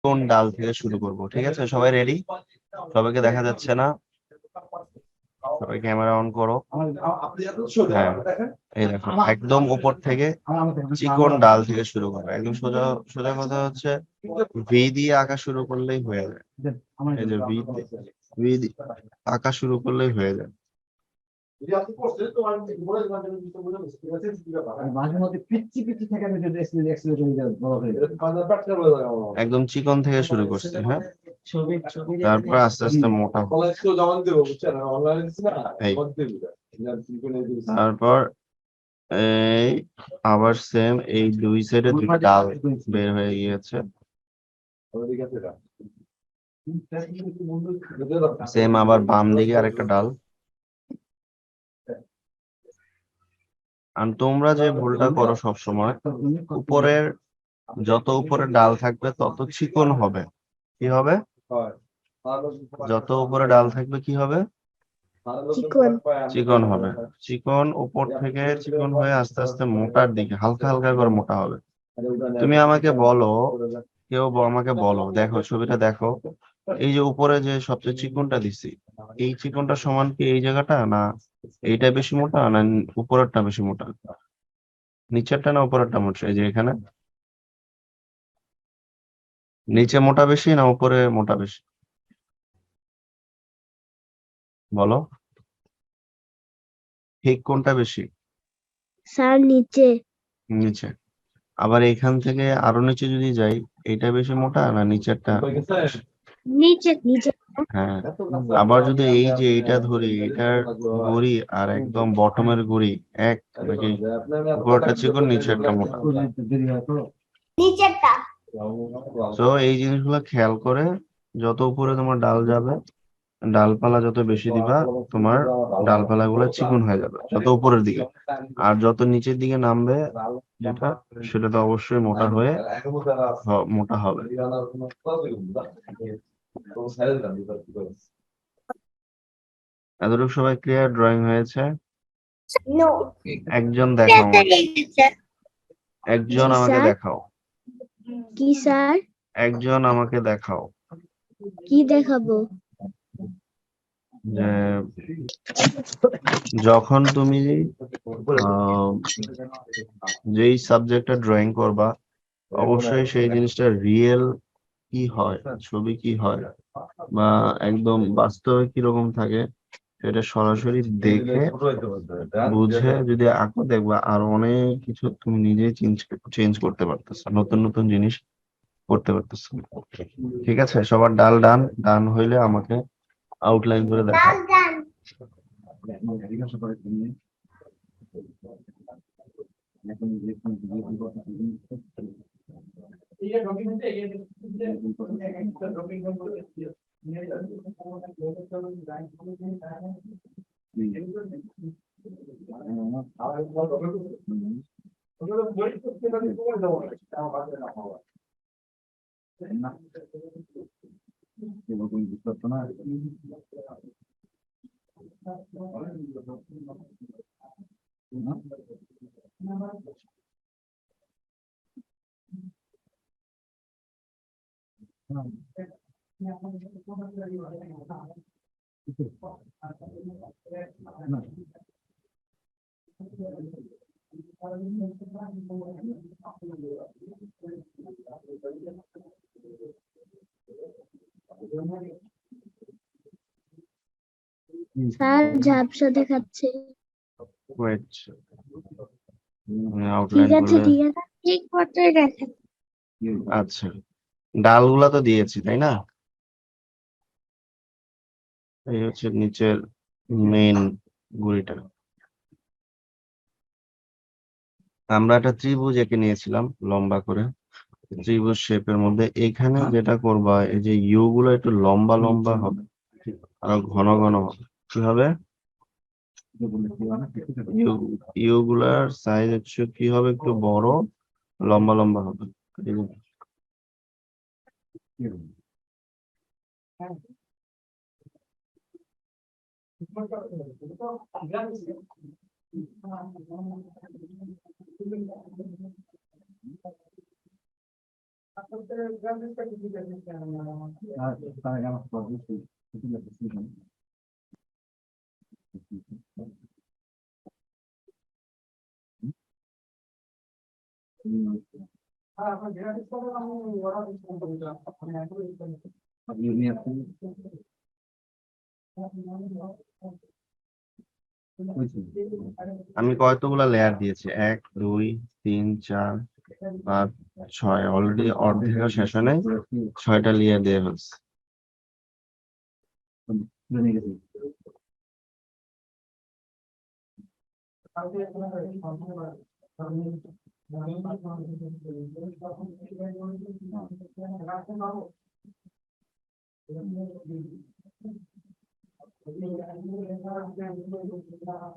কোন ডাল থেকে শুরু করব, ঠিক আছে? সবাই রেডি? সবাইকে দেখা যাচ্ছে না? সবাই ক্যামেরা অন করো। হ্যাঁ, এই দেখো, একদম উপর থেকে চিকন ডাল থেকে শুরু করো। একদম সোজা সোজা কথা হচ্ছে ভি দিয়ে আঁকা শুরু করলেই হয়ে যায়। এই যে ভি দিয়ে আঁকা শুরু করলেই হয়ে যায়। একদম চিকন থেকে শুরু করছি, হ্যাঁ, তারপর আস্তে আস্তে মোটা। তারপর এই আবার সেম এই দুই সাইডে দুটো ডাল বের হয়ে গিয়েছে। সেম আবার বাম দিকে আরেকটা ডাল। আর তোমরা যে ভুলটা করো সব সময়, উপরের যত উপরে ডাল থাকবে তত চিকন হবে। কি হবে? যত উপরে ডাল থাকবে কি হবে? চিকন হবে। চিকন উপর থেকে চিকন হয়ে আস্তে আস্তে মোটার দিকে হালকা হালকা করে মোটা হবে। তুমি আমাকে বলো, আমাকে বলো, দেখো ছবিটা দেখো, এই যে উপরে যে সবচেয়ে চিকনটা দিছি, এই চিকনটা সমান কি এই জায়গাটা, না এইটা বেশি মোটা, না উপরেরটা বেশি মোটা? নিচেরটা না উপরেরটা মোটা? এই যে এখানে নিচে মোটা বেশি না উপরে মোটা বেশি? বলো, ঠিক কোনটা বেশি? স্যার নিচে। নিচে। আবার এখান থেকে আরো নিচে যদি যাই, এটা বেশি মোটা না নিচেরটা? নিচে নিচে। হ্যাঁ, আবার যদি এই যে এইটা ধরি, এটার গুড়ি আর একদম বটমের গুড়ি এক নাকি উপরটা চিকন নিচেরটা মোটা? নিচেরটা। তো এই জিনিসগুলো খেয়াল করে যত উপরে তোমার ডাল যাবে, ডালপালা যত বেশি দিবা, তোমার ডালপালা গুলো চিকন হয়ে যাবে যত উপরের দিকে। আর যত নিচের দিকে নামবে যেটা, সেটা তো অবশ্যই মোটা হয়ে মোটা হবে। এতটুকু সবাই ক্লিয়ার? ড্রয়িং হয়েছে? নো। একজন দেখাও আমাকে। একজন জি আমাকে স্যার। দেখাও। কি স্যার? একজন আমাকে দেখাও কি দেখাবো? যে যখন তুমি যেই সাবজেক্টটা ড্রয়িং করবা, অবশ্যই সেই জিনিসটা রিয়েল কি হয়, ছবি কি হয়, বা একদম বাস্তবে কিরকম থাকে, সেটা সরাসরি দেখে বুঝে যদি আঁকো, দেখবা আরো অনেক কিছু তুমি নিজেই চেঞ্জ করতে পারতেছো, নতুন নতুন জিনিস করতে পারতেছো। ঠিক আছে, সবার ডাল ডান ডান হইলে আমাকে আউটলাইন করে দেখাও। স্যার ঝাপসা দেখাচ্ছে। ওয়েট, ঠিক আউটলাইন আছে করলে। ঠিক আছে, ঠিক মতোই দেখাচ্ছে। আচ্ছা, ডালগুলা তো দিয়েছি তাই না? এই হচ্ছে নিচের মেইন গুড়িটা। আমরা একটা ত্রিভুজ এঁকে নিয়েছিলাম লম্বা করে, ত্রিভুজ শেপের মধ্যে। এখানে যেটা করবা, এই যে ইউ গুলো একটু লম্বা লম্বা হবে আর ঘন ঘন হবে। কি হবে? ইউ ইউ গুলার সাইজ হচ্ছে কি হবে, একটু বড় লম্বা লম্বা হবে। আমি কতগুলা লেয়ার দিয়েছি? 1 2 3 4 5 6, অলরেডি অর্ধেকও শেষ হয় নাই, 6টা লেয়ার দিয়ে ফেলছি।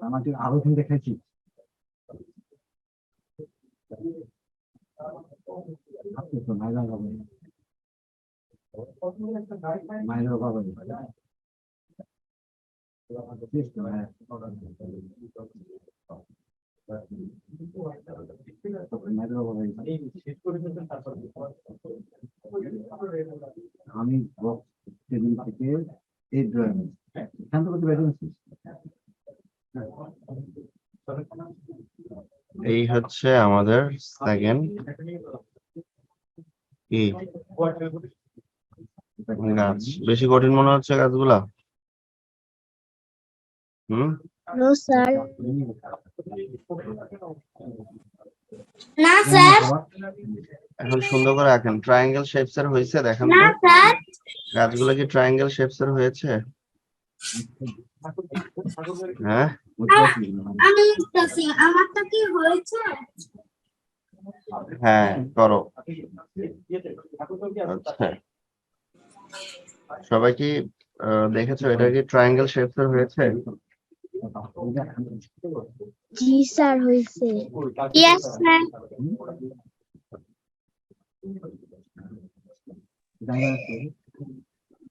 আমাকে আরো দিন দেখাইছি মাইরা হবে মাইরা হবে আমি টেবিল থেকে এই ড্রয়িং এখান থেকে বেরোচ্ছি। এই হচ্ছে আমাদের সেকেন্ড কি গাছ। বেশি কঠিন মনে হচ্ছে গাছগুলা? No sir. না স্যার। এখন সুন্দর করে আঁকেন। ট্রায়াঙ্গেল শেপস এর হয়েছে দেখেন না তো, স্যার। গাছগুলো কি ট্রায়াঙ্গেল শেপস এর হয়েছে? হ্যাঁ, আমি দেখতেছি আমারটা কি হয়েছে। হ্যাঁ করো। আচ্ছা, সবাই কি দেখেছো এটা কি ট্রায়াঙ্গেল শেপস এর হয়েছে? জি স্যার হয়েছে। Yes sir.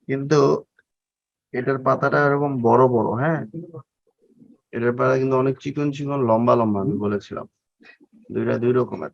কিন্তু এটার পাতাটা এরকম বড় বড়, হ্যাঁ, এটার পাতা কিন্তু অনেক চিকন চিকন লম্বা লম্বা, আমি বলেছিলাম। দুইটা দুই রকমের।